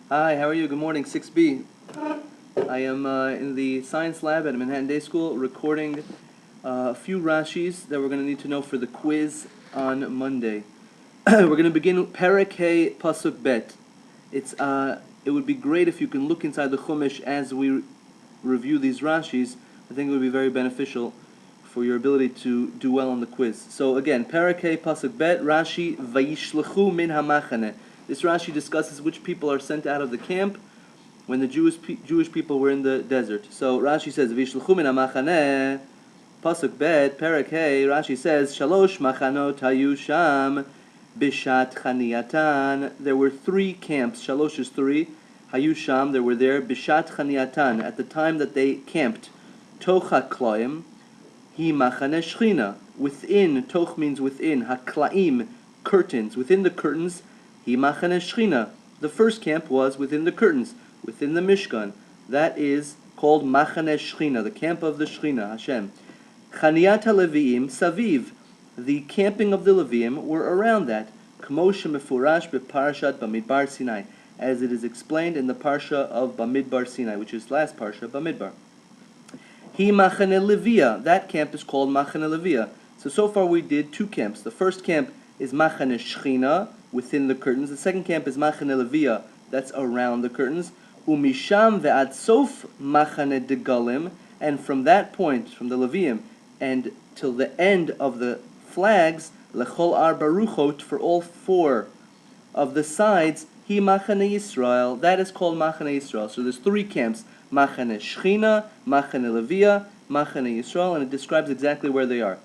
Hi, how are you? Good morning, 6B. I am in the science lab at Manhattan Day School recording a few Rashis that we're going to need to know for the quiz on Monday. We're going to begin Perek Hey Pasuk Bet. It would be great if you can look inside the Chumash as we review these Rashis. I think it would be very beneficial for your ability to do well on the quiz. So again, Perek Hey Pasuk Bet, Rashi Vayishlechu min hamachane. This Rashi discusses which people are sent out of the camp when the Jewish people were in the desert. So Rashi says, Vishluchu min hamachaneh, Pasuk Bet, Perek Hey, Rashi says, Shalosh machanot hayu sham, bishat chaniatan. There were three camps, Shalosh is three, hayu sham, they were there, bishat chaniatan, at the time that they camped. Toch haklaim, hi machane shchina, within, toch means within, haklaim, curtains, within the curtains, hi machane shchina. The first camp was within the curtains, within the Mishkan. That is called Machane Shechina, the camp of the Shechina, Hashem. Chaniat HaLeviim Saviv, the camping of the Leviim were around that. Kmo shemefurash beParashat Bamidbar Sinai, as it is explained in the Parsha of Bamidbar Sinai, which is last Parsha, Bamidbar. Hi Machane Levia, that camp is called Machane Levia. So far we did two camps. The first camp is Machane Shechina, within the curtains. The second camp is Machane Levia, that's around the curtains. Umisham ve'ad sof machane degalim, and from that point, from the Leviim, and till the end of the flags, lechol ar baruchot, for all four of the sides, hi machane Yisrael, that is called machane Yisrael. So there's three camps, machane Shechina, machane Levia, machane Yisrael, and it describes exactly where they are.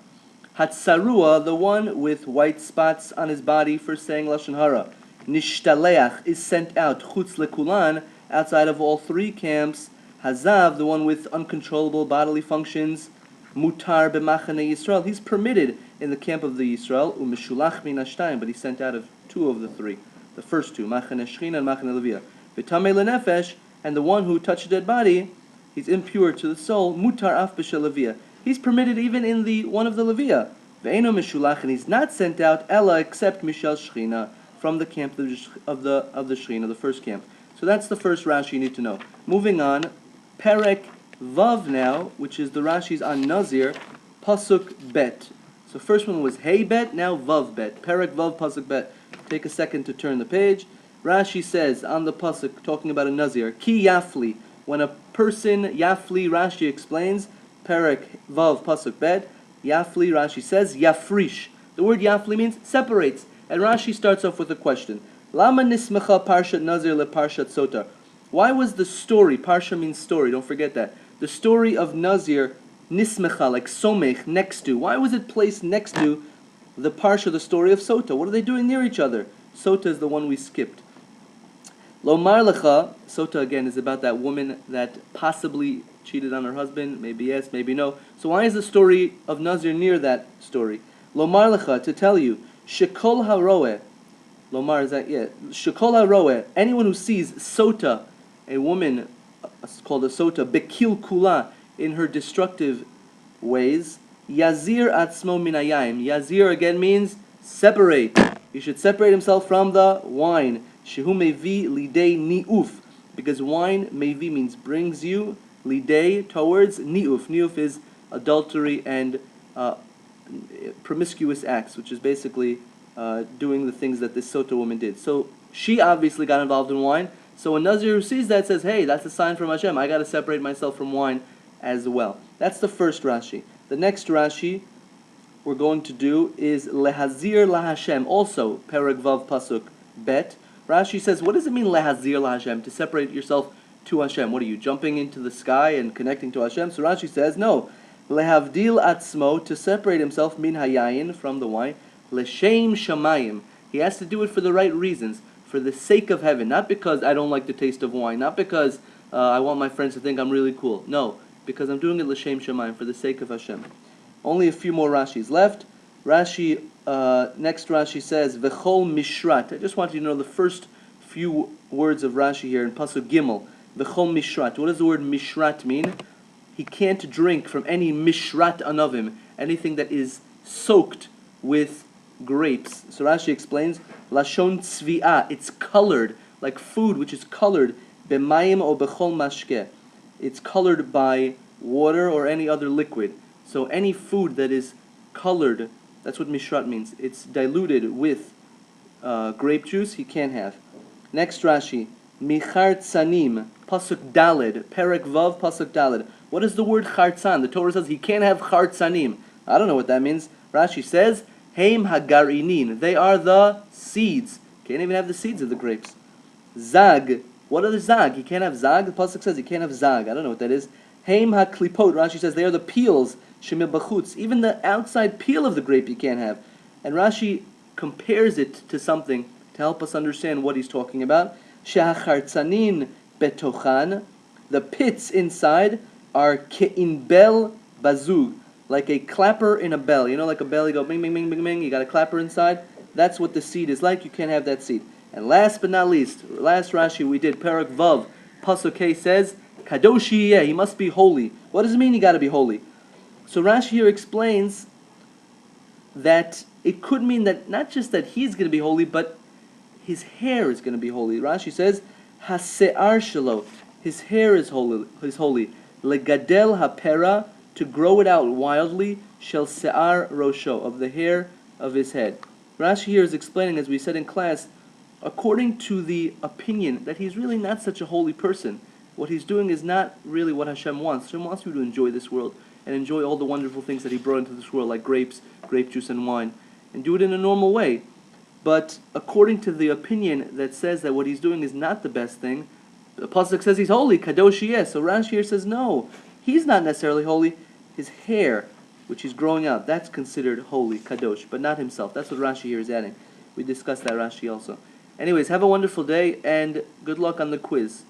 Hatsarua, the one with white spots on his body for saying Lashon Hara, Nishtaleach, is sent out, chutz lekulan, outside of all three camps. Hazav, the one with uncontrollable bodily functions, mutar b'machane Yisrael, he's permitted in the camp of the Yisrael, umeshulach min hashtayim, but he's sent out of two of the three. The first two, machane Shechina and machane Levia. V'tamei lenefesh, and the one who touched a dead body, he's impure to the soul, mutar af b'shel Levia. He's permitted even in the one of the Levia. Ve'eno meshulach, and he's not sent out, ella, except mishel Shechina, from the camp of the Shechina, the first camp. So that's the first Rashi you need to know. Moving on, Perek Vav now, which is the Rashi's on Nazir, Pasuk Bet. So first one was Hey Bet, now Vav Bet. Perek Vav Pasuk Bet. Take a second to turn the page. Rashi says on the Pasuk, talking about a Nazir, Ki Yafli, when a person, Yafli, Rashi explains, Perek Vav Pasuk Bet, Yafli, Rashi says, Yafrish. The word Yafli means separates. And Rashi starts off with a question. Lama nismecha parshat Nazir le parshat Sotar. Why was the story, parsha means story, don't forget that, the story of Nazir nismecha, like somech, next to, why was it placed next to the parsha, the story of Sota? What are they doing near each other? Sota is the one we skipped. Lomar lecha, Sota again is about that woman that possibly cheated on her husband, maybe yes, maybe no. So why is the story of Nazir near that story? Lomar lecha, to tell you, shekol haroeh, Lomar is that, yeah. Shekol haroeh, anyone who sees Sota, a woman called a Sota, Bekil Kula, in her destructive ways, Yazir atzmo minayim. Yazir again means separate. He should separate himself from the wine. Shehu mevi lidei ni'uf. Because wine, mevi means brings you, lidei, towards ni'uf. Ni'uf is adultery and promiscuous acts, which is basically doing the things that this Sota woman did. So she obviously got involved in wine. So a Nazir who sees that says, hey, that's a sign from Hashem. I got to separate myself from wine as well. That's the first Rashi. The next Rashi we're going to do is Lehazir LaHashem. Also, Perek Vav Pasuk Bet. Rashi says, what does it mean Lehazir LaHashem? To separate yourself to Hashem. What are you, jumping into the sky and connecting to Hashem? So Rashi says, no. Lehavdil atzmo, to separate himself, min hayayin, from the wine. L'shem shamayim. He has to do it for the right reasons, for the sake of heaven, not because I don't like the taste of wine, not because I want my friends to think I'm really cool. No, because I'm doing it l'shem shamayim, for the sake of Hashem. Only a few more Rashis left. Next Rashi says, V'chol mishrat. I just want you to know the first few words of Rashi here in Pasuk Gimel. V'chol mishrat. What does the word mishrat mean? He can't drink from any mishrat anavim, anything that is soaked with grapes. So Rashi explains, Lashon tzvi'ah, it's colored like food which is colored, b'mayim o b'chol mashke. It's colored by water or any other liquid. So any food that is colored, that's what mishrat means. It's diluted with grape juice, he can't have. Next Rashi, michartzanim, pasuk daled, perek vav, pasuk daled. What is the word chartzan? The Torah says he can't have chartzanim. I don't know what that means. Rashi says, heim hagarinin. They are the seeds. Can't even have the seeds of the grapes. Zag. What are the zag? He can't have zag. The pasuk says he can't have zag. I don't know what that is. Heim haklipot. Rashi says they are the peels. Shemil bachutz. Even the outside peel of the grape you can't have. And Rashi compares it to something to help us understand what he's talking about. Shehachartzanin betochan. The pits inside are ke'inbel bazug, like a clapper in a bell. You know, like a bell, you go bing, bing, bing, bing, bing. You got a clapper inside. That's what the seed is like. You can't have that seed. And last but not least, last Rashi we did, Perek Vav, Pasuk K says, Kadoshi yeh, he must be holy. What does it mean he got to be holy? So Rashi here explains that it could mean that not just that he's going to be holy, but his hair is going to be holy. Rashi says, Hase'ar shelo, his hair is holy. Legadel hapera, to grow it out wildly, shel se'ar rosho, of the hair of his head. Rashi here is explaining, as we said in class, according to the opinion that he's really not such a holy person. What he's doing is not really what Hashem wants. Hashem wants you to enjoy this world and enjoy all the wonderful things that he brought into this world, like grapes, grape juice, and wine, and do it in a normal way. But according to the opinion that says that what he's doing is not the best thing, the pasuk says he's holy, kadosh yeh. So Rashi here says no, he's not necessarily holy. His hair, which he's growing out, that's considered holy, kadosh, but not himself. That's what Rashi here is adding. We discussed that Rashi also. Anyways, have a wonderful day and good luck on the quiz.